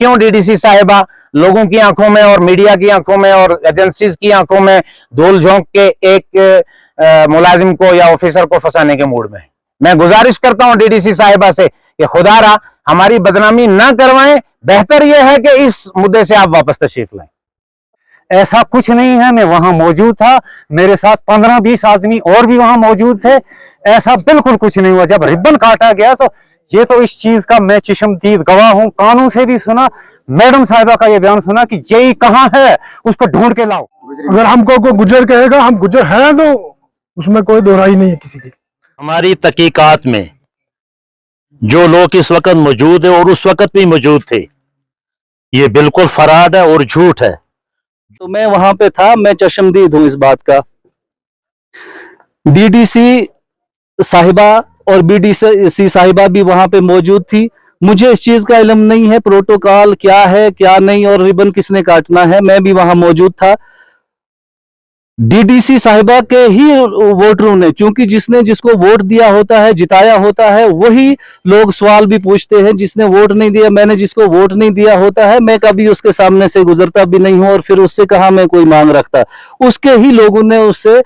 क्यों डीडीसी साहिबा लोगों की आंखों में और मीडिया की आंखों में और एजेंसीज की आंखों में धूल झोंक के एक मुलाजिम को या ऑफिसर को फंसाने के मूड में है। मैं गुजारिश करता हूं डीडीसी साहिबा से कि खुदारा हमारी बदनामी ना करवाएं, बेहतर यह है कि इस मुद्दे से आप वापस तशरीफ लाएं। ऐसा कुछ नहीं है, मैं वहां मौजूद था, मेरे साथ 15-20 आदमी और भी वहां मौजूद थे। ऐसा बिल्कुल कुछ नहीं हुआ। जब रिबन काटा गया तो ये तो इस चीज का मैं चश्मदीद गवाह हूं, कानून से भी सुना, मैडम साहिबा का ये बयान सुना कि जेई कहां है, उसको ढूंढ के लाओ। अगर हमको कोई गुजर कहेगा हम गुजर हैं तो उसमें कोई दोहराई नहीं है किसी की। हमारी तहकीकात में जो लोग इस वक्त मौजूद है और उस वक्त भी मौजूद थे, ये बिल्कुल फराड है और झूठ है। तो मैं वहां पे था, मैं चश्मदीद हूं इस बात का। डीडीसी साहिबा और बीडीसी साहिबा भी वहां पे मौजूद थी। मुझे इस चीज का इल्म नहीं है प्रोटोकॉल क्या है क्या नहीं और रिबन किसने काटना है, मैं भी वहां मौजूद था। डीडीसी साहिबा के ही वोटरों ने, चूंकि जिसने जिसको वोट दिया होता है, जिताया होता है, वही लोग सवाल भी पूछते हैं। जिसने वोट नहीं दिया, मैंने जिसको वोट नहीं दिया होता है, मैं कभी उसके सामने से गुजरता भी नहीं हूं और फिर उससे कहा मैं कोई मांग रखता। उसके ही लोगों ने उससे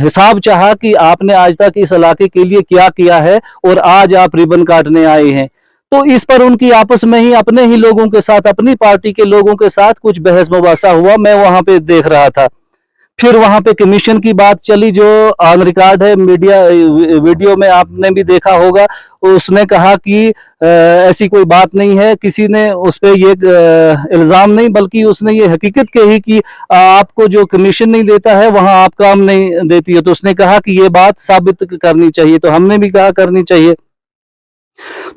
हिसाब चाहा कि आपने आज तक इस इलाके के लिए क्या किया है और आज आप रिबन काटने आए हैं। तो इस पर उनकी आपस में ही अपने ही लोगों के साथ, अपनी पार्टी के लोगों के साथ कुछ बहस मुबासा हुआ। मैं वहां पे देख रहा था। फिर वहां पे कमीशन की बात चली, जो ऑन रिकॉर्ड है, मीडिया वीडियो में आपने भी देखा होगा। उसने कहा कि ऐसी कोई बात नहीं है, किसी ने उस पर ये इल्जाम नहीं, बल्कि उसने ये हकीकत कही कि आपको जो कमीशन नहीं देता है वहां आप काम नहीं देती है। तो उसने कहा कि ये बात साबित करनी चाहिए, तो हमने भी कहा करनी चाहिए।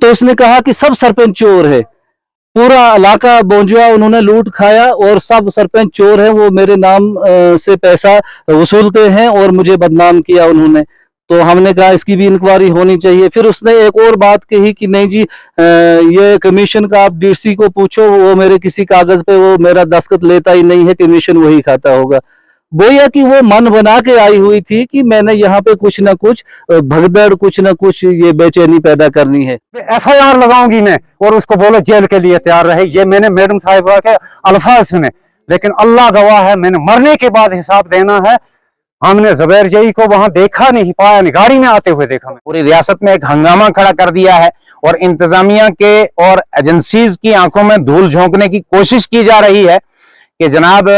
तो उसने कहा कि सब सरपंच चोर है, पूरा इलाका बोंजुआ उन्होंने लूट खाया और सब सरपंच चोर हैं, वो मेरे नाम से पैसा वसूलते हैं और मुझे बदनाम किया उन्होंने। तो हमने कहा इसकी भी इंक्वायरी होनी चाहिए। फिर उसने एक और बात कही कि नहीं जी, ये कमीशन का आप डीसी को पूछो, वो मेरे किसी कागज पे वो मेरा दस्तखत लेता ही नहीं है, कमीशन वही खाता होगा। गोया कि वो मन बना के आई हुई थी कि मैंने यहाँ पे कुछ ना कुछ भगदड़, कुछ ना कुछ ये बेचैनी पैदा करनी है। FIR लगाऊंगी मैं और उसको बोलो जेल के लिए तैयार रहे। ये मैंने मैडम साहिबा के अल्फाज सुने, लेकिन अल्लाह गवाह है, मैंने मरने के बाद हिसाब देना है। हमने जुबैर जेई को वहां देखा नहीं, पाया नहीं, गाड़ी में आते हुए देखा। पूरी रियासत में एक हंगामा खड़ा कर दिया है और इंतजामिया के और एजेंसीज की आंखों में धूल झोंकने की कोशिश की जा रही है कि जनाब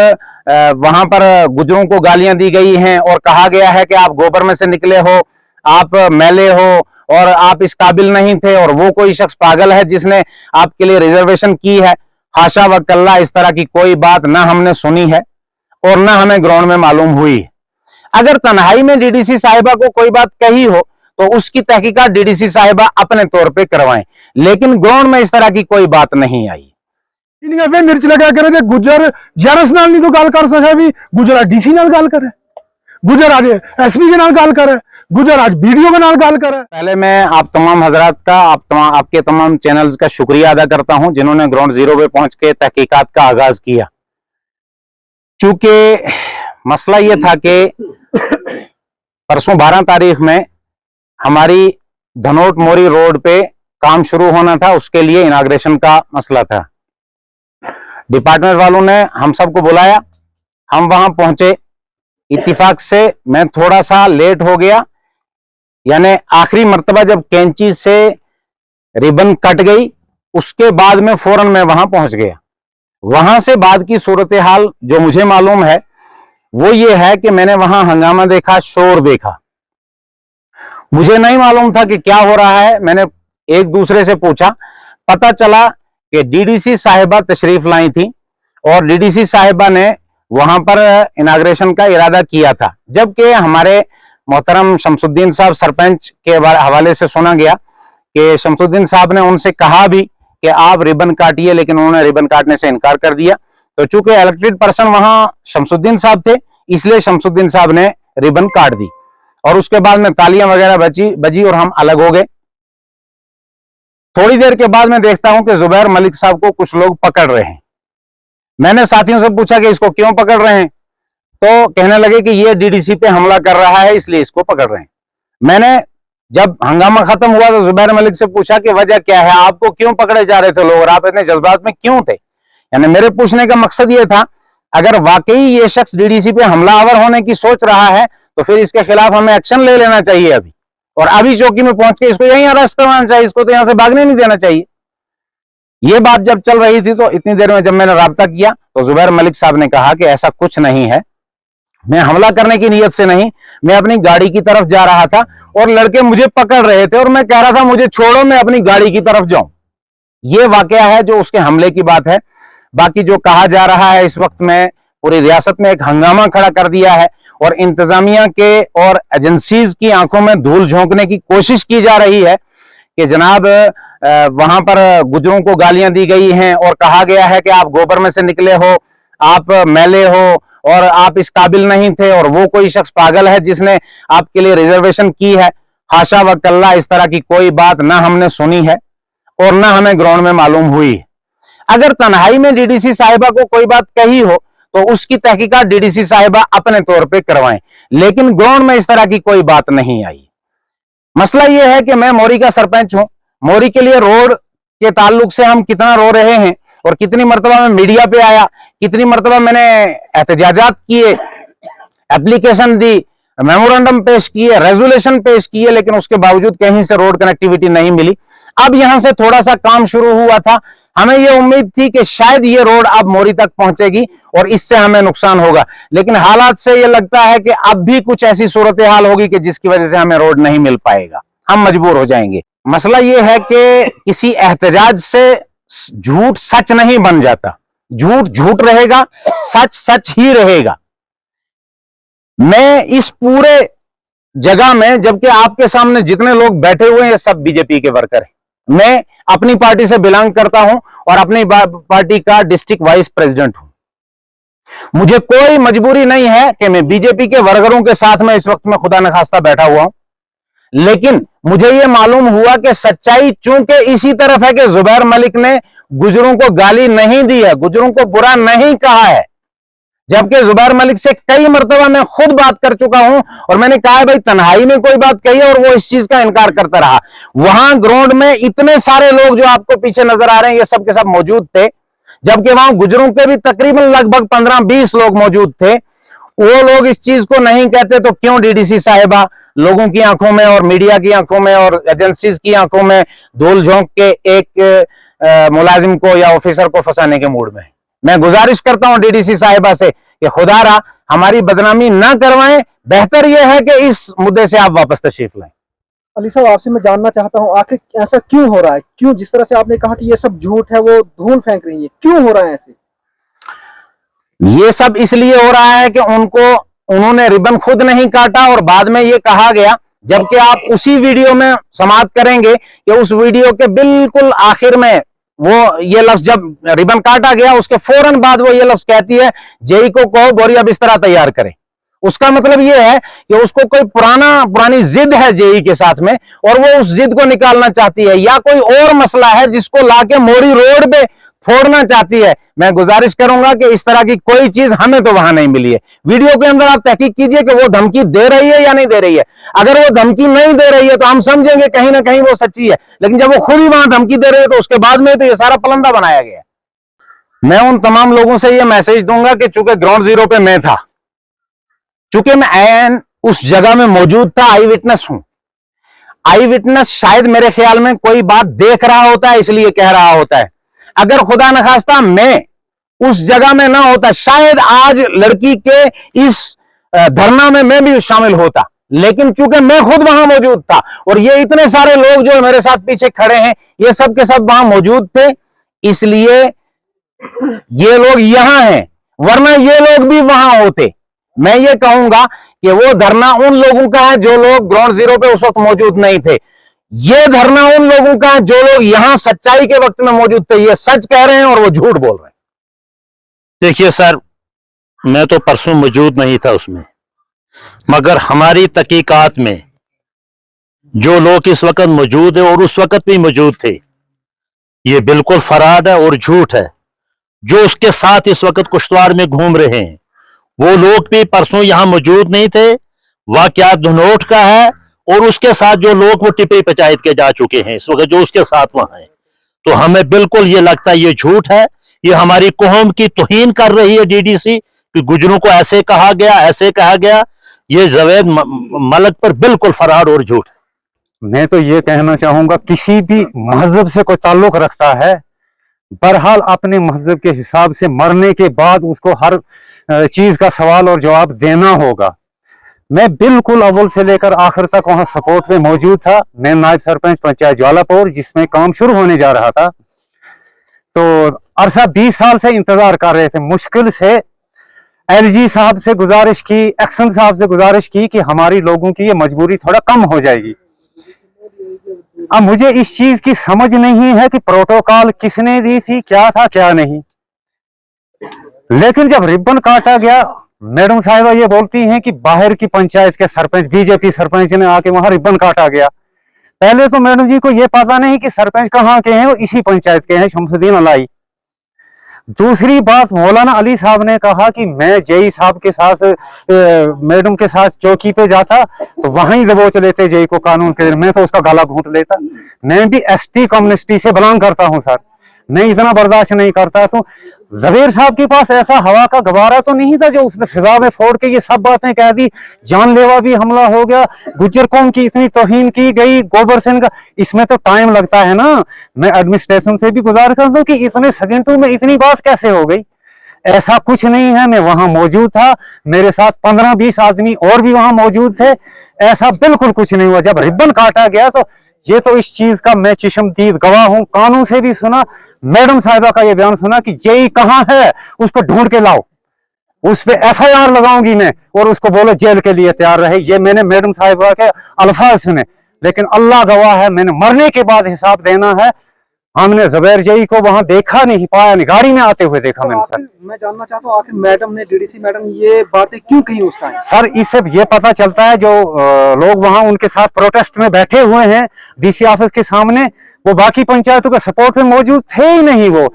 वहां पर गुजरों को गालियां दी गई हैं और कहा गया है कि आप गोबर में से निकले हो, आप मैले हो और आप इस काबिल नहीं थे और वो कोई शख्स पागल है जिसने आपके लिए रिजर्वेशन की है। हाशा व कल्ला, इस तरह की कोई बात ना हमने सुनी है और ना हमें ग्राउंड में मालूम हुई। अगर तन्हाई में डीडीसी साहिबा को कोई बात कही हो तो उसकी तहकीकात डीडीसी साहिबा अपने तौर पे करवाएं, लेकिन ग्राउंड में इस तरह की कोई बात नहीं आई। इनका मिर्च लगा करे गुजर जरस नाल नहीं तो गाल कर सके भी, गुजर डीसी नाल गाल करे, गुजर आज एसपी के नाल गाल करे, गुजर आज वीडियो के नाल गाल करे। पहले मैं आप तमाम हजरात का, आपके तमाम चैनल्स का शुक्रिया अदा करता हूं जिन्होंने ग्राउंड जीरो पे पहुंच के तहकीकात का आगाज किया। चूंकि मसला यह था कि परसों 12 तारीख में हमारी धनोट मोरी रोड पे काम शुरू होना था, उसके लिए इनाग्रेशन का मसला था। डिपार्टमेंट वालों ने हम सबको बुलाया, हम वहां पहुंचे। इत्तिफाक से मैं थोड़ा सा लेट हो गया, यानी आखिरी मर्तबा जब कैंची से रिबन कट गई उसके बाद में फौरन मैं वहां पहुंच गया। वहां से बाद की सूरत हाल जो मुझे मालूम है वो ये है कि मैंने वहां हंगामा देखा, शोर देखा। मुझे नहीं मालूम था कि क्या हो रहा है। मैंने एक दूसरे से पूछा, पता चला कि डीडीसी साहिबा तशरीफ लाई थी और डीडीसी साहिबा ने वहां पर इनाग्रेशन का इरादा किया था, जबकि हमारे मोहतरम शमसुद्दीन साहब सरपंच के हवाले से सुना गया कि शमसुद्दीन साहब ने उनसे कहा भी कि आप रिबन काटिए, लेकिन उन्होंने रिबन काटने से इनकार कर दिया। तो चूंकि इलेक्टेड पर्सन वहां शमसुद्दीन साहब थे, इसलिए शमसुद्दीन साहब ने रिबन काट दी और उसके बाद में तालियां वगैरह बजी और हम अलग हो गए। थोड़ी देर के बाद मैं देखता हूं कि जुबैर मलिक साहब को कुछ लोग पकड़ रहे हैं। मैंने साथियों से पूछा कि इसको क्यों पकड़ रहे हैं, तो कहने लगे कि ये डीडीसी पे हमला कर रहा है इसलिए इसको पकड़ रहे हैं। मैंने जब हंगामा खत्म हुआ तो जुबैर मलिक से पूछा कि वजह क्या है, आपको क्यों पकड़े जा रहे थे लोग और आप इतने जज्बात में क्यों थे। यानी मेरे पूछने का मकसद ये था, अगर वाकई ये शख्स डीडीसी पे हमलावर होने की सोच रहा है तो फिर इसके खिलाफ हमें एक्शन ले लेना चाहिए अभी, और अभी चौकी में पहुंच के इसको यहीं अरेस्ट करवाना चाहिए, इसको तो यहां से भागने नहीं देना चाहिए। ये बात जब चल रही थी तो इतनी देर में जब मैंने राब्ता किया तो जुबैर मलिक साहब ने कहा कि ऐसा कुछ नहीं है, मैं हमला करने की नीयत से नहीं, मैं अपनी गाड़ी की तरफ जा रहा था और लड़के मुझे पकड़ रहे थे और मैं कह रहा था मुझे छोड़ो, मैं अपनी गाड़ी की तरफ जाऊं। ये वाकया है जो उसके हमले की बात है। बाकी जो कहा जा रहा है, इस वक्त में पूरी रियासत में एक हंगामा खड़ा कर दिया है और इंतजामिया के और एजेंसीज की आंखों में धूल झोंकने की कोशिश की जा रही है कि जनाब वहां पर गुजरों को गालियां दी गई हैं और कहा गया है कि आप गोबर में से निकले हो, आप मैले हो और आप इस काबिल नहीं थे, और वो कोई शख्स पागल है जिसने आपके लिए रिजर्वेशन की है। हाशा व कल्ला, इस तरह की कोई बात ना हमने सुनी है और ना हमें ग्राउंड में मालूम हुई है। अगर तन्हाई में डीडीसी साहिबा को कोई बात कही हो तो उसकी तहकीकात डीडीसी साहिबा अपने तौर पे करवाएं, लेकिन ग्राउंड में इस तरह की कोई बात नहीं आई। मसला यह है कि मैं मोरी का सरपंच हूं, मोरी के लिए रोड के ताल्लुक से हम कितना रो रहे हैं और कितनी मरतबा मैं मीडिया पे आया, कितनी मरतबा मैंने एहतजाजात किए, एप्लीकेशन दी, मेमोरेंडम पेश किए, रेजोल्यूशन पेश किए, लेकिन उसके बावजूद कहीं से रोड कनेक्टिविटी नहीं मिली। अब यहां से थोड़ा सा काम शुरू हुआ था, हमें यह उम्मीद थी कि शायद ये रोड अब मोरी तक पहुंचेगी और इससे हमें नुकसान होगा, लेकिन हालात से यह लगता है कि अब भी कुछ ऐसी सूरत हाल होगी कि जिसकी वजह से हमें रोड नहीं मिल पाएगा, हम मजबूर हो जाएंगे। मसला यह है कि किसी एहतजाज से झूठ सच नहीं बन जाता, झूठ झूठ रहेगा, सच सच ही रहेगा। मैं इस पूरे जगह में, जबकि आपके सामने जितने लोग बैठे हुए हैं ये सब बीजेपी के वर्कर हैं, मैं अपनी पार्टी से बिलोंग करता हूं और अपनी पार्टी का डिस्ट्रिक्ट वाइस प्रेसिडेंट हूं। मुझे कोई मजबूरी नहीं है कि मैं बीजेपी के वर्करों के साथ में इस वक्त में खुदा न खास्ता बैठा हुआ हूं, लेकिन मुझे यह मालूम हुआ कि सच्चाई चूंकि इसी तरफ है कि जुबैर मलिक ने गुजरों को गाली नहीं दी है, गुजरों को बुरा नहीं कहा है, जबकि जुबैर मलिक से कई मरतबा मैं खुद बात कर चुका हूं और मैंने कहा है भाई तन्हाई में कोई बात कही है और वो इस चीज का इनकार करता रहा। वहां ग्राउंड में इतने सारे लोग जो आपको पीछे नजर आ रहे हैं ये सब के सब मौजूद थे, जबकि वहां गुजरों के भी तकरीबन लगभग 15-20 लोग मौजूद थे। वो लोग इस चीज को नहीं कहते तो क्यों डीडीसी साहिबा लोगों की आंखों में और मीडिया की आंखों में और एजेंसीज की आंखों में धूल झोंक के एक मुलाजिम को या ऑफिसर को फंसाने के मूड में है। मैं गुजारिश करता हूं डीडीसी साहिबा से कि खुदारा हमारी बदनामी ना करवाएं, बेहतर यह है कि इस मुद्दे से आप वापस तशरीफ लाएं। अली साहब, आपसे मैं जानना चाहता हूं आखिर ऐसा क्यों हो रहा है, क्यों जिस तरह से आपने कहा कि ये सब झूठ है, वो धूल फेंक रही है, क्यों हो रहा है ऐसे? ये सब इसलिए हो रहा है कि उन्होंने रिबन खुद नहीं काटा और बाद में ये कहा गया, जबकि आप उसी वीडियो में समाअत करेंगे कि उस वीडियो के बिल्कुल आखिर में वो ये लफ्ज जब रिबन काटा गया उसके फौरन बाद वो ये लफ्ज कहती है जेई को कहो बोरिया बिस्तरा तैयार करे। उसका मतलब ये है कि उसको कोई पुरानी जिद है जेई के साथ में और वो उस जिद को निकालना चाहती है, या कोई और मसला है जिसको लाके मोरी रोड पे फोड़ना चाहती है। मैं गुजारिश करूंगा कि इस तरह की कोई चीज हमें तो वहां नहीं मिली है। वीडियो के अंदर आप तहकीक कीजिए कि वो धमकी दे रही है या नहीं दे रही है। अगर वो धमकी नहीं दे रही है तो हम समझेंगे कहीं ना कहीं वो सच्ची है, लेकिन जब वो खुद ही वहां धमकी दे रही है तो उसके बाद में तो ये सारा पलंदा बनाया गया। मैं उन तमाम लोगों से ये मैसेज दूंगा कि चूंकि ग्राउंड जीरो पे मैं था, चूंकि मैं उस जगह में मौजूद था, आई विटनेस हूं। आई विटनेस शायद मेरे ख्याल में कोई बात देख रहा होता है इसलिए कह रहा होता है। अगर खुदा न खास्ता मैं उस जगह में ना होता, शायद आज लड़की के इस धरना में मैं भी शामिल होता, लेकिन चूंकि मैं खुद वहां मौजूद था और ये इतने सारे लोग जो मेरे साथ पीछे खड़े हैं ये सब के सब वहां मौजूद थे, इसलिए ये लोग यहां हैं, वरना ये लोग भी वहां होते। मैं ये कहूंगा कि वो धरना उन लोगों का है जो लोग ग्राउंड जीरो पे उस वक्त मौजूद नहीं थे। ये धरना उन लोगों का है जो लोग यहां सच्चाई के वक्त में मौजूद थे। ये सच कह रहे हैं और वो झूठ बोल रहे हैं। देखिए सर, मैं तो परसों मौजूद नहीं था उसमें, मगर हमारी तहकीकात में जो लोग इस वक्त मौजूद है और उस वक्त भी मौजूद थे, ये बिल्कुल फराड है और झूठ है। जो उसके साथ इस वक्त कुश्तवाड़ में घूम रहे हैं वो लोग भी परसों यहां मौजूद नहीं थे। वाकया धनोट का है और उसके साथ जो लोग वो टिप्पी पंचायत के जा चुके हैं इस वक्त जो उसके साथ वहां है, तो हमें बिल्कुल ये लगता है ये झूठ है, ये हमारी कौम की तौहीन कर रही है डीडीसी कि गुजरों को ऐसे कहा गया, ऐसे कहा गया। ये जावेद मलिक पर बिल्कुल फराड और झूठ है। मैं तो ये कहना चाहूंगा, किसी भी मजहब से कोई ताल्लुक रखता है, बहरहाल अपने मजहब के हिसाब से मरने के बाद उसको हर चीज का सवाल और जवाब देना होगा। मैं बिल्कुल अव्वल से लेकर आखिर तक वहां सपोर्ट में मौजूद था। मैं नायब सरपंच पंचायत ज्वालापुर, जिसमें काम शुरू होने जा रहा था, तो अरसा 20 साल से इंतजार कर रहे थे। मुश्किल से एलजी साहब से गुजारिश की, एक्शन साहब से गुजारिश की कि हमारी लोगों की ये मजबूरी थोड़ा कम हो जाएगी। अब मुझे इस चीज की समझ नहीं है कि प्रोटोकॉल किसने दी थी, क्या था क्या नहीं, लेकिन जब रिबन काटा गया, मैडम साहिबा ये बोलती हैं कि बाहर की पंचायत के सरपंच, बीजेपी सरपंच ने आके वहां रिबन काटा गया। पहले तो मैडम जी को ये पता नहीं कि सरपंच कहाँ के हैं, वो इसी पंचायत के हैं, शमसुद्दीन अलाई। दूसरी बात, मौलाना अली साहब ने कहा कि मैं जेई साहब के साथ, मैडम के साथ चौकी पे जाता तो वहीं दबोच लेते जेई को कानून के, मैं तो उसका गला घूंट लेता। मैं भी एसटी कम्युनिटी से बिलोंग करता हूं सर, मैं इतना बर्दाश्त नहीं करता। तो जवेर साहब के पास ऐसा हवा का गवारा तो नहीं था जो उसने फिजा में फोड़ के ये सब बातें कह दी। जानलेवा भी हमला हो गया, गुज्जर कौम की इतनी तौहीन की गई, गोबर सिंह का, इसमें तो टाइम लगता है ना। मैं एडमिनिस्ट्रेशन से भी गुजारिश करता हूँ कि इतने सेकेंडों में इतनी बात कैसे हो गई। ऐसा कुछ नहीं है, मैं वहां मौजूद था, मेरे साथ 15-20 आदमी और भी वहां मौजूद थे। ऐसा बिल्कुल कुछ नहीं हुआ। जब रिबन काटा गया तो ये तो इस चीज का मैं चश्मदीद गवाह हूं। कानून से भी सुना, मैडम साहिबा का ये बयान सुना कि जेई कहां है, उसको ढूंढ के लाओ, उस पे एफआईआर लगाऊंगी मैं, और उसको बोलो जेल के लिए तैयार रहे। ये मैंने मैडम साहिबा के अल्फाज सुने, लेकिन अल्लाह गवाह है, मैंने मरने के बाद हिसाब देना है। हमने जबैर जेई को वहां देखा नहीं, पाया नहीं, गाड़ी में आते हुए देखा मैंने सर। मैं जानना चाहता हूँ आखिर मैडम ने, डीडीसी मैडम ये बातें क्यों कही उस टाइम? सर इससे ये पता चलता है, जो लोग वहां उनके साथ प्रोटेस्ट में बैठे हुए हैं डीसी ऑफिस के सामने, वो बाकी पंचायतों के सपोर्ट में मौजूद थे ही नहीं वो।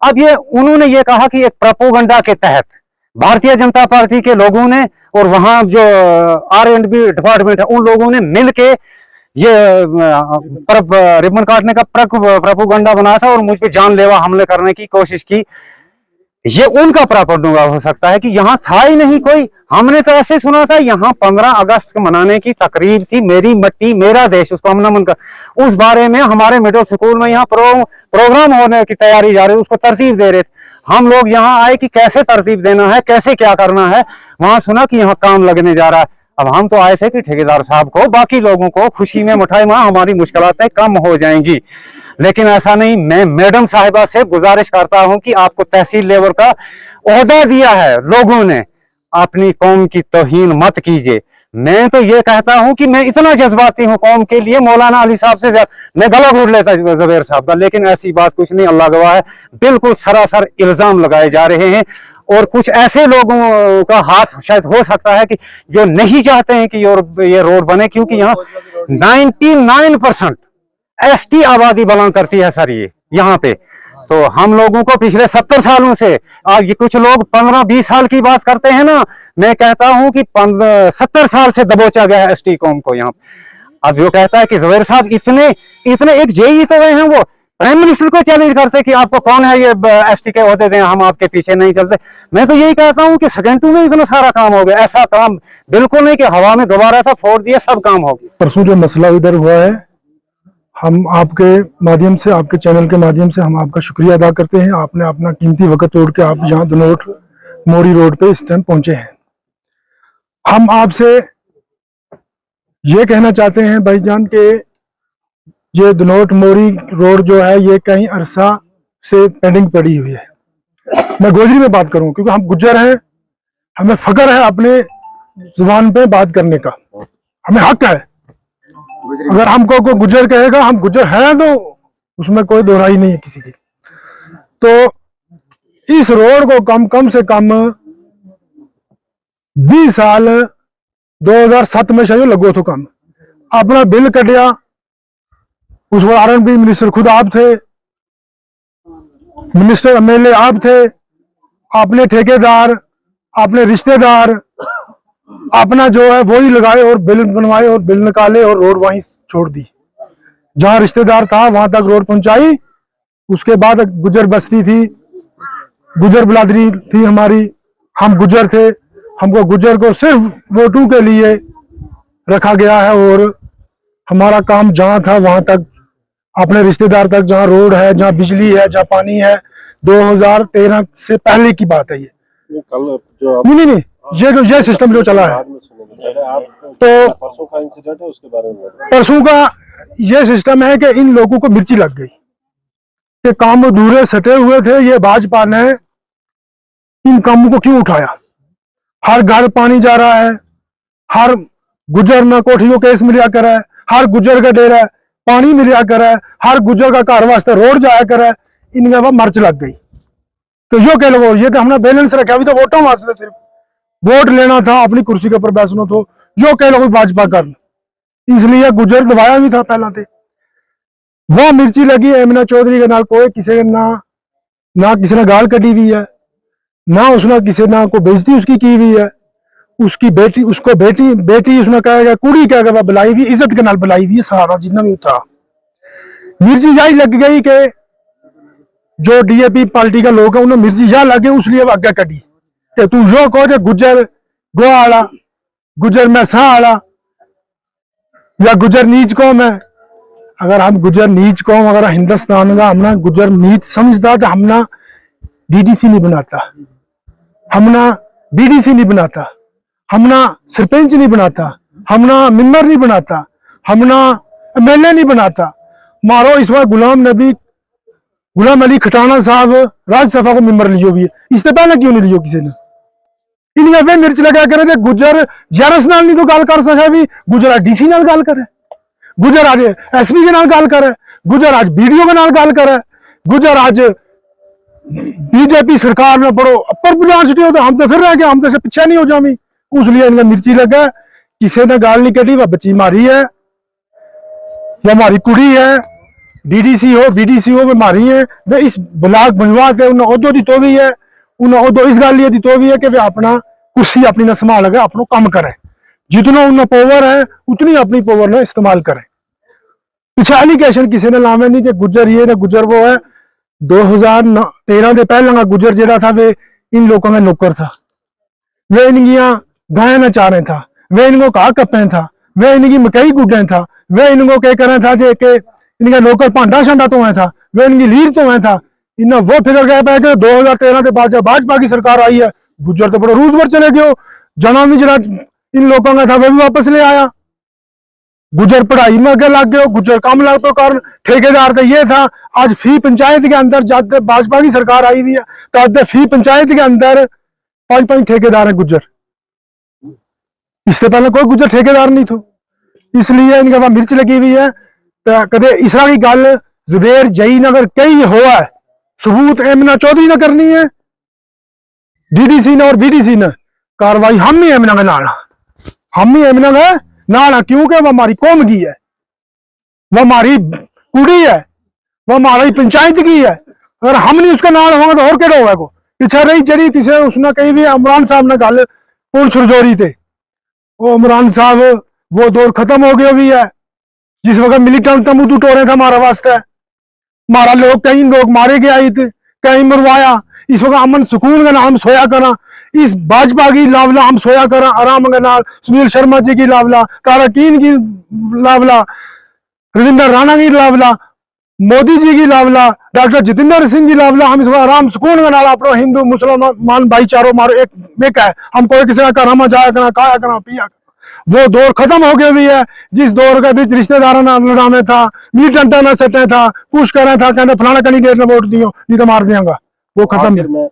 अब ये उन्होंने ये कहा कि एक प्रोपोगंडा के तहत भारतीय जनता पार्टी के लोगों ने और वहां जो R&B डिपार्टमेंट है उन लोगों ने मिलके ये रिबन काटने का प्रोपोगंडा बनाया था और मुझ पे जानलेवा हमले करने की कोशिश की। ये उनका प्रोपोगंडा हो सकता है कि यहाँ था ही नहीं कोई। हमने तो ऐसे सुना था यहाँ 15 अगस्त मनाने की तकरीब थी, मेरी मट्टी मेरा देश, उसको हम नमन कर, उस बारे में हमारे मिडिल स्कूल में यहाँ प्रोग्राम होने की तैयारी जा रही, उसको तरतीब दे रहे थे। हम लोग यहाँ आए कि कैसे तरतीब देना है, कैसे क्या करना है। वहां सुना कि यहाँ काम लगने जा रहा है। अब हम तो आए थे कि ठेकेदार साहब को, बाकी लोगों को खुशी में मिठाई, वहां हमारी मुश्किलातें कम हो जाएंगी, लेकिन ऐसा नहीं। मैं मैडम साहिबा से गुजारिश करता हूं कि आपको तहसील लेवल का ओहदा दिया है लोगों ने, अपनी कौम की तौहीन मत कीजिए। मैं तो ये कहता हूं कि मैं इतना जज्बाती हूं कौम के लिए, मौलाना अली साहब से मैं गला घोट लेता जबेर साहब का, लेकिन ऐसी बात कुछ नहीं, अल्लाह गवाह है। बिल्कुल सरासर इल्जाम लगाए जा रहे हैं, और कुछ ऐसे लोगों का हाथ शायद हो सकता है कि जो नहीं चाहते हैं कि ये रोड बने, क्योंकि यहाँ 99% एसटी आबादी बिलोंग करती है सर ये यहाँ पे। तो हम लोगों को पिछले 70 सालों से, आज ये कुछ लोग 15-20 साल की बात करते हैं ना, मैं कहता हूं कि 70 साल से दबोचा गया है एसटी कौम को यहाँ। अब जो कहता है कि जवेर साहब इतने एक जेई तो गए हैं, वो प्राइम मिनिस्टर को चैलेंज करते कि आपको कौन है ये एसटी के ओहदे दें, हम आपके पीछे नहीं चलते। मैं तो यही कहता हूं कि सेकेंडों में इतना सारा काम हो गया। ऐसा काम बिल्कुल नहीं कि हवा में गुब्बारा सा फोड़ दिया सब काम हो गया। परसों जो मसला इधर हुआ है, हम आपके माध्यम से, आपके चैनल के माध्यम से हम आपका शुक्रिया अदा करते हैं। आपने अपना कीमती वक्त तोड़ के आप यहाँ धनोट मोरी रोड पे इस टाइम पहुंचे हैं। हम आपसे ये कहना चाहते हैं भाईजान के ये धनोट मोरी रोड जो है ये कहीं अरसा से पेंडिंग पड़ी हुई है। मैं गोजरी में बात करूं क्योंकि हम गुज्जर हैं, हमें फख्र है अपने जुबान पे बात करने का, हमें हक है। अगर हमको कोई गुज्जर कहेगा हम गुज्जर हैं तो उसमें कोई दोहराई नहीं है किसी की। तो इस रोड को कम से कम 20 साल 2007 में शायद लगो तो कम अपना बिल कटिया, उस वक्त R&B मिनिस्टर खुद आप थे, मिनिस्टर MLA आप थे, अपने ठेकेदार, अपने रिश्तेदार अपना जो है वही लगाए और बिल बनवाए और बिल निकाले और रोड वहीं छोड़ दी। जहां रिश्तेदार था वहां तक रोड पहुंचाई। उसके बाद गुजर बस्ती थी, गुजर बिरादरी थी हमारी, हम गुजर थे, हमको गुजर को सिर्फ वोटों के लिए रखा गया है और हमारा काम जहां था वहां तक, अपने रिश्तेदार तक, जहां रोड है, जहां बिजली है, जहां पानी है। 2013 से पहले की बात है ये। कल जो नहीं, ये सिस्टम जो चला है। बाद में सुनेंगे, आप तो परसों का इंसिडेंट है उसके बारे में बताएं। परसों का ये सिस्टम है कि इन लोगों को मिर्ची लग गई कि काम अधूरे सटे हुए थे। ये भाजपा ने इन कामों को क्यों उठाया? हर घर पानी जा रहा है, हर गुजर में कोठियों केस मिलिया कर है, हर गुजर का डेरा पानी मिलिया कर है, हर गुजर का घर वास्ते रोड जाया कर है। इनके वहां मर्च लग गई। तो यो कह लो, ये तो हमने बैलेंस रखा अभी तो वोटों वास्ते, सिर्फ वोट लेना था, अपनी कुर्सी के ऊपर बैठना तो जो कह लो कोई भाजपा कर, इसलिए गुजर दबाया भी था पहला थे। वो मिर्ची लगी एमना चौधरी के नाल, कोई किसी ना किसी ने गाल कटी हुई है, ना उसने किसी ना को बेइज्जती उसकी की हुई है। उसकी बेटी, उसको बेटी उसने कहेगा, कुड़ी कहेगा, वह बुलाई हुई, इज्जत के नाल बुलाई हुई है। सारा जितना भी था मिर्ची यही लग गई कि जो डीएपी पार्टी का लोग है उन्हें मिर्ची यह लगे, उसलिए वो आगे कटी कि तू जो कहो गुजर गोवा आला, गुजर मैसा आला या गुजर नीच कौम है। अगर हम गुजर नीच कौम, अगर हिंदुस्तान का हमने गुजर नीच समझता तो हमना डीडीसी नहीं बनाता, हमना बीडीसी नहीं बनाता, हमना सरपंच नहीं बनाता, हमना मेंबर नहीं बनाता, हमना एमएलए नहीं बनाता। मारो इस बार गुलाम अली खटाना साहब राज्यसभा को मेंबर लियो भी है, इससे पहले क्यों नहीं लियो किसी ने? इनका वे मिर्च लगा करे थे गुजर जरस नाल नहीं तो गाल कर सके भी, गुजर डीसी नाल गाल करे, गुजर आज एसपी के नाल गाल करे, गुजर आज बीडीओ के नाल गाल करे, गुजर आज बीजेपी सरकार में बड़ो अपर ब्रांच हो तो हम तो फिर रह गए, हम तो पीछे नहीं हो जामी। उसलिए इनका मिर्ची लगा, किसी ने गाल नहीं कटी, वह बच्ची मारी है या हमारी कुड़ी है, डीडीसी हो बीडीसी हो, वे मारी है। वे इस ब्लाक बनवा के उन्हें उदो दी तो भी है, उन्हें उदो इस गल दी तो भी है कि वे अपना कुर्सी अपनी न संभाल लगे, अपना काम करें, जितना उन्हें पावर है उतनी अपनी पावर ने इस्तेमाल करें। पीछे एलिगेशन किसी ने लावे नहीं कि गुजर ये ना गुजर वो है। 2013 के पहले गुजर जरा था वे इन लोगों का नौकर था, वे इनकी गाय न चारे था, वे इनको कहा कपें था, वे इनकी मकई गुड्डे था, वे इनको क्या करे था जे के इनका नौकर भांडा शांडा तो है था, वे इनकी लीर तो है था। इन्हें वो फिगर गया पाया कि 2013 के बाद जब भाजपा की सरकार आई है, गुजर तो बड़ा रूज पर चले गए, जना भी जरा इन लोगों का था वह भी वापस ले आया। गुजर पढ़ाई में आगे लग गए, गुजर कम लग तो कारण ठेकेदार तो ये था। आज फी पंचायत के अंदर जब भाजपा की सरकार आई हुई है तो आज फी पंचायत के अंदर 5-5 ठेकेदार है गुजर, इससे पहले कोई गुजर ठेकेदार नहीं था। इसलिए इनके पास मिर्च लगी हुई है। तो कदे इस तरह की गल जुबेर जई नगर कई हुआ है, सबूत एमना चौधरी ने करनी है, डीडीसी ने और बीडीसी ने कार्रवाई हम ही एमना के नाल, हम ही एमना के नाल, क्योंकि वह हमारी कौम की है, वह हमारी कुड़ी है, वह हमारी पंचायत की है। अगर हम नहीं उसका नाल होगा तो और केड़ा होगा को पीछे रही जड़ी किसी उसने कही भी इमरान साहब ने गल पुलिस रजौरी थे, वो इमरान साहब वो दौर खत्म हो गया भी है जिस वक्त मिलिटेंट तंबू टोरे था हमारा वास्ते, हमारा लोग कई लोग मारे गए थे, कहीं मरवाया। इस वक्त अमन सुकून का नाम सोया करा, इस भाजपा की लावला हम सोया करा आराम के नाल, सुनील शर्मा जी की लावला, ताराकीन की लावला, रविंद्र राणा की लावला, मोदी जी की लावला, डॉक्टर जितेंद्र सिंह की लावला, हम इस वक्त आराम सुकून के नाल अपना हिंदू मुसलमान भाईचारों मारो एक है, हम कोई किसी का घर में जाया करना, खाया करना, पिया करना। वो दौर खत्म हो गया भी है जिस दौर के बीच रिश्तेदारों ना लड़ाने था, मिलिटेंट ना सटे था, पुश करे था, कहते फलाना कैंडिडेट ने वोट दियो नहीं तो मार देंगे, वो खत्म।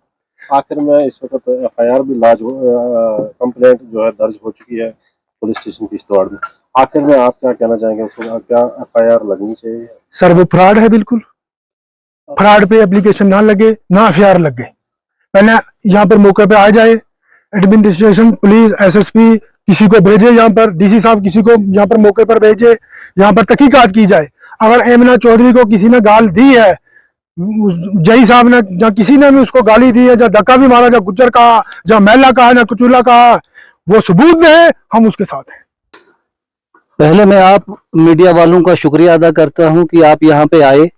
आखिर में इस वक्त एफआईआर भी कंप्लेंट जो है दर्ज हो चुकी है पुलिस स्टेशन किश्तवाड़ में। आखिर में आप क्या कहना चाहेंगे, उसको क्या एफआईआर लगनी चाहिए? सर वो फ्रॉड है, बिल्कुल फ्रॉड पे एप्लीकेशन ना लगे, ना एफआईआर लगे, पहले यहाँ पर मौके पे आ जाए, एडमिनिस्ट्रेशन पुलिस एसएसपी किसी को भेजे यहाँ पर, डीसी साहब किसी को यहाँ पर मौके पर भेजे, यहाँ पर तहकीकात की जाए। अगर एमना चौधरी को किसी ने गाल दी है, जई साहब ने जहाँ किसी ने भी उसको गाली दी है, जहाँ धक्का भी मारा, जहाँ गुज्जर कहा, जहाँ महिला कहा, जहाँ कुचूला कहा, वो सबूत दे, हम उसके साथ हैं। पहले मैं आप मीडिया वालों का शुक्रिया अदा करता हूं कि आप यहाँ पे आए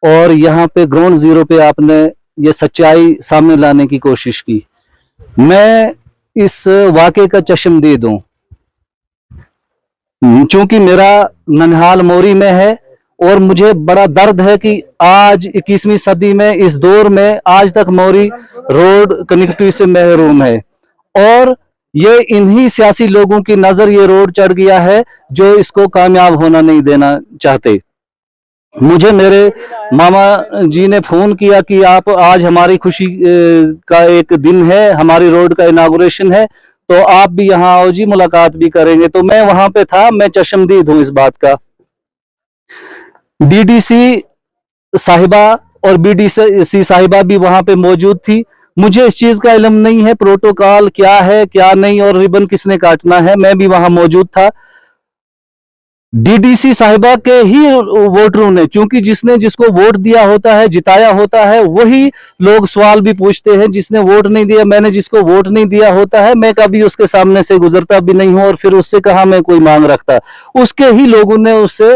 और यहाँ पे ग्राउंड जीरो पे आपने ये सच्चाई सामने लाने की कोशिश की। मैं इस वाक़े का चश्मदीद हूँ, चूंकि मेरा ननिहाल मोरी में है और मुझे बड़ा दर्द है कि आज 21वीं सदी में, इस दौर में, आज तक मोरी रोड कनेक्टिविटी से महरूम है और ये इन्हीं सियासी लोगों की नजर ये रोड चढ़ गया है जो इसको कामयाब होना नहीं देना चाहते। मुझे मेरे मामा जी ने फोन किया कि आप आज हमारी खुशी का एक दिन है, हमारी रोड का इनागुरेशन है, तो आप भी यहाँ आओ जी, मुलाकात भी करेंगे। तो मैं वहां पे था, मैं चश्मदीद हूं इस बात का। डीडीसी साहिबा और बीडीसी साहिबा भी वहां पे मौजूद थी। मुझे इस चीज का इल्म नहीं है प्रोटोकॉल क्या है क्या नहीं और रिबन किसने काटना है, मैं भी वहां मौजूद था। डीडीसी साहिबा के ही वोटरों ने, क्योंकि जिसने जिसको वोट दिया होता है, जिताया होता है, वही लोग सवाल भी पूछते हैं। जिसने वोट नहीं दिया, मैंने जिसको वोट नहीं दिया होता है, मैं कभी उसके सामने से गुजरता भी नहीं हूं और फिर उससे कहा मैं कोई मांग रखता। उसके ही लोगों ने उससे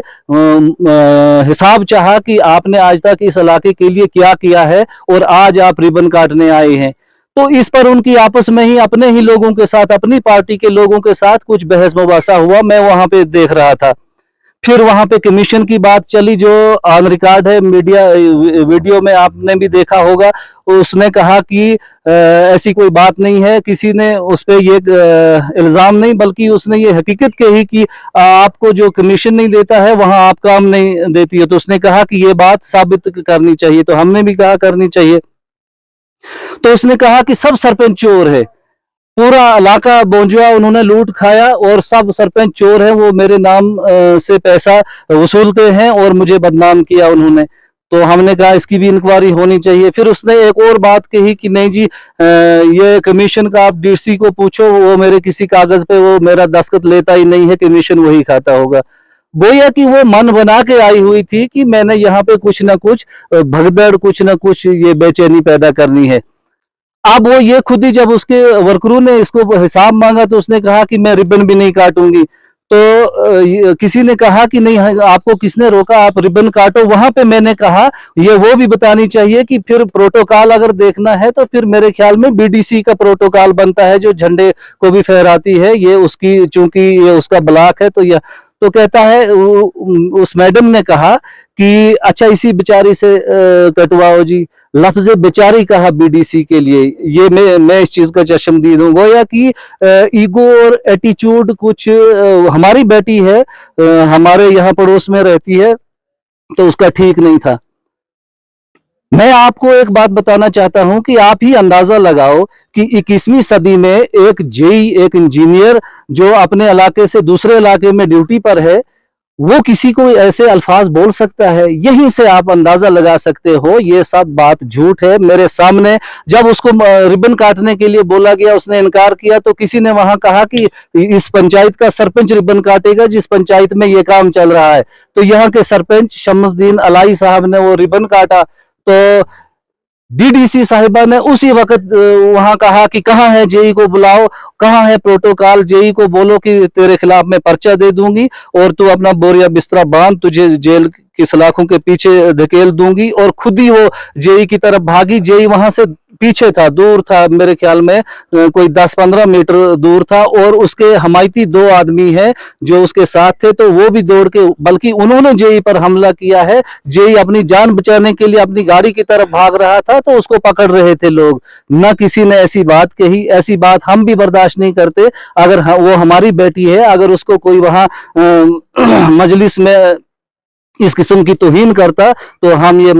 हिसाब चाहा कि आपने आज तक इस इलाके के लिए क्या किया है और आज आप रिबन काटने आए हैं। तो इस पर उनकी आपस में ही, अपने ही लोगों के साथ, अपनी पार्टी के लोगों के साथ कुछ बहस मुबासा हुआ। मैं वहां पे देख रहा था। फिर वहां पे कमीशन की बात चली, जो ऑन रिकॉर्ड है, मीडिया वीडियो में आपने भी देखा होगा। उसने कहा कि ऐसी कोई बात नहीं है, किसी ने उस पर ये इल्जाम नहीं, बल्कि उसने ये हकीकत कही कि आपको जो कमीशन नहीं देता है वहां आप काम नहीं देती है। तो उसने कहा कि ये बात साबित करनी चाहिए। तो हमने भी कहा करनी चाहिए। तो उसने कहा कि सब सरपंच चोर है, पूरा इलाका बोंजुआ उन्होंने लूट खाया और सब सरपंच चोर हैं, वो मेरे नाम से पैसा वसूलते हैं और मुझे बदनाम किया उन्होंने। तो हमने कहा इसकी भी इंक्वायरी होनी चाहिए। फिर उसने एक और बात कही कि नहीं जी, ये कमीशन का आप डीसी को पूछो, वो मेरे किसी कागज पे वो मेरा दस्तखत लेता ही नहीं है, कमीशन वही खाता होगा। गोया कि वो मन बना के आई हुई थी कि मैंने यहाँ पे कुछ ना कुछ भगदड़, कुछ ना कुछ ये बेचैनी पैदा करनी है। अब वो ये खुद ही, जब उसके वर्करों ने इसको हिसाब मांगा तो उसने कहा कि मैं रिबन भी नहीं काटूंगी। तो किसी ने कहा कि नहीं, आपको किसने रोका, आप रिबन काटो। वहां पे मैंने कहा ये वो भी बतानी चाहिए कि फिर प्रोटोकॉल अगर देखना है तो फिर मेरे ख्याल में बीडीसी का प्रोटोकॉल बनता है, जो झंडे को भी फहराती है। ये उसकी, चूंकि ये उसका ब्लॉक है, तो यह तो कहता है, उस मैडम ने कहा कि अच्छा इसी बेचारी से कटवाओ जी। लफ्ज बेचारी कहा बीडीसी के लिए। ये मैं इस चीज का चश्मदीद हूँ। गोया कि ईगो और एटीट्यूड कुछ, हमारी बेटी है, हमारे यहाँ पड़ोस में रहती है, तो उसका ठीक नहीं था। मैं आपको एक बात बताना चाहता हूं कि आप ही अंदाजा लगाओ कि 21वीं सदी में एक जेई, एक इंजीनियर जो अपने इलाके से दूसरे इलाके में ड्यूटी पर है, वो किसी को ऐसे अल्फाज बोल सकता है। यहीं से आप अंदाजा लगा सकते हो ये सब बात झूठ है। मेरे सामने जब उसको रिबन काटने के लिए बोला गया, उसने इनकार किया, तो किसी ने वहां कहा कि इस पंचायत का सरपंच रिबन काटेगा जिस पंचायत में ये काम चल रहा है। तो यहाँ के सरपंच शमसुद्दीन अलाई साहब ने वो रिबन काटा। तो डीडीसी साहिबा ने उसी वक्त वहां कहा कि कहाँ है जेई को बुलाओ, कहाँ है प्रोटोकॉल, जेई को बोलो कि तेरे खिलाफ मैं पर्चा दे दूंगी और तू अपना बोरिया बिस्तरा बांध, तुझे जेल की सलाखों के पीछे धकेल दूंगी। और खुद ही वो जेई की तरफ भागी। जेई वहां से पीछे था, दूर था, मेरे ख्याल में कोई 10-15 मीटर दूर था। और उसके हमायती 2 आदमी हैं जो उसके साथ थे, तो वो भी दौड़ के, बल्कि उन्होंने जेई पर हमला किया है। जेई अपनी जान बचाने के लिए अपनी गाड़ी की तरफ भाग रहा था, तो उसको पकड़ रहे थे लोग। न किसी ने ऐसी बात कही। ऐसी बात हम भी बर्दाश्त नहीं करते। अगर वो हमारी बेटी है, अगर उसको कोई वहां मजलिस में इस किस्म की तौहीन करता तो हम ये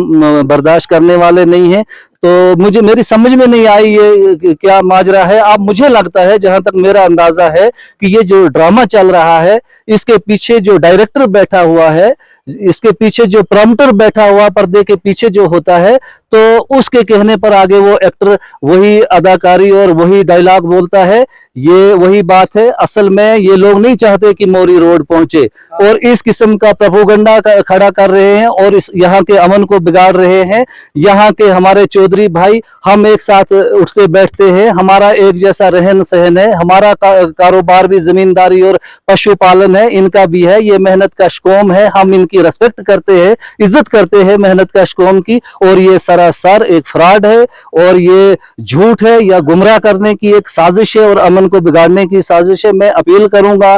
बर्दाश्त करने वाले नहीं हैं। तो मुझे, मेरी समझ में नहीं आई ये क्या माजरा है। अब मुझे लगता है, जहां तक मेरा अंदाजा है, कि ये जो ड्रामा चल रहा है, इसके पीछे जो डायरेक्टर बैठा हुआ है, इसके पीछे जो प्रॉम्प्टर बैठा हुआ पर्दे के पीछे जो होता है, तो तो उसके कहने पर आगे वो एक्टर वही अदाकारी और वही डायलॉग बोलता है। ये वही बात है, असल में ये लोग नहीं चाहते कि मौरी रोड पहुंचे और इस किस्म का प्रोपोगंडा खड़ा कर रहे हैं और इस यहाँ के अमन को बिगाड़ रहे हैं। यहाँ के हमारे चौधरी भाई हम एक साथ उठते बैठते हैं, हमारा एक जैसा रहन सहन है, हमारा कारोबार भी जमींदारी और पशुपालन है, इनका भी है। ये मेहनत कश कौम है, हम इनकी रिस्पेक्ट करते हैं, इज्जत करते हैं मेहनत कश कौम की। और ये सरासर एक फ्रॉड है और ये झूठ है या गुमराह करने की एक साजिश है और अमन को बिगाड़ने की साजिश है। मैं अपील करूंगा,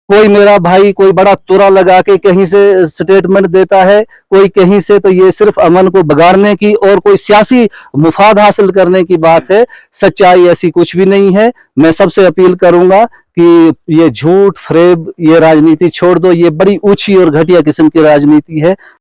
कोई मेरा भाई कोई बड़ा तुरा लगा के कहीं से स्टेटमेंट देता है, कोई कहीं से, तो ये सिर्फ अमन को बिगाड़ने की और कोई सियासी मुफाद हासिल करने की बात है। सच्चाई ऐसी कुछ भी नहीं है। मैं सबसे अपील करूंगा कि ये झूठ फरेब ये राजनीति छोड़ दो, ये बड़ी ऊंची और घटिया किस्म की राजनीति है।